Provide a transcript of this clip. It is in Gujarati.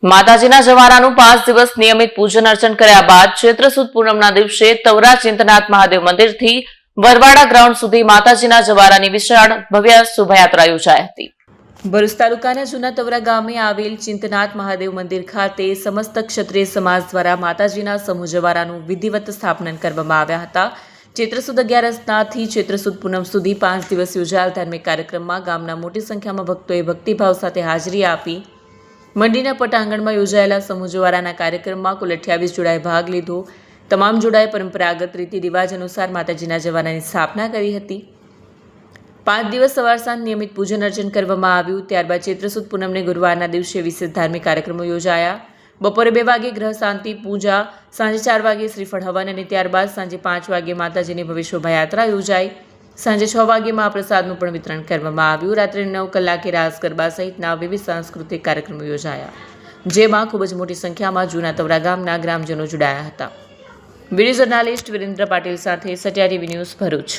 માતાજીના જવારાનું 5 દિવસ નિયમિત પૂજન અર્ચન કર્યા બાદ ચૈત્ર સુદ પૂનમના દિવસે તવરા ચિંતનાથ મહાદેવ મંદિરથી વરવાડા ગ્રાઉન્ડ સુધી માતાજીના જવારાની વિશાળ ભવ્ય શોભાયાત્રા યોજાઈ હતી। ભરૂચ તાલુકાના જૂના તવરા ગામે આવેલ ચિંતનાથ મહાદેવ મંદિર ખાતે સમસ્ત ક્ષત્રિય સમાજ દ્વારા માતાજીના સમૂહ જવારાનું વિધિવત સ્થાપન કરવામાં આવ્યા હતા। ચૈત્ર સુદ 11થી ચૈત્ર સુદ પૂનમ સુધી 5 દિવસ યોજાયેલ ધાર્મિક કાર્યક્રમમાં ગામના મોટી સંખ્યામાં ભક્તોએ ભક્તિભાવ સાથે હાજરી આપી મંડીના પટાંગણમાં યોજાયેલા સમૂહ જવારાના કાર્યક્રમમાં કુલ 28 જોડાએ ભાગ લીધો। તમામ જોડાએ પરંપરાગત રીતિ રિવાજ અનુસાર માતાજીના જવારાની સ્થાપના કરી હતી। 5 દિવસ સવાર સાંજ નિયમિત પૂજન અર્ચન કરવામાં આવ્યું। ત્યારબાદ ચૈત્ર સુદ પૂનમને ગુરુવારના દિવસે વિશેષ ધાર્મિક કાર્યક્રમો યોજાયા। બપોરે 2 વાગે ગ્રહ શાંતિ પૂજા, સાંજે 4 વાગે શ્રીફળ હવન અને ત્યારબાદ સાંજે 5 વાગે માતાજીની ભવ્ય શોભાયાત્રા યોજાઈ। સાંજે 6 વાગે મહાપ્રસાદનું પણ વિતરણ કરવામાં આવ્યું। રાત્રે 9 કલાકે રાસ ગરબા સહિતના વિવિધ સાંસ્કૃતિક કાર્યક્રમો યોજાયા, જેમાં ખૂબ જ મોટી સંખ્યામાં જૂના તવરા ગામના ગ્રામજનો જોડાયા હતા। વિડીયો જર્નાલિસ્ટ વિરેન્દ્ર પાટીલ સાથે સત્યા ટીવી ન્યૂઝ ભરૂચ।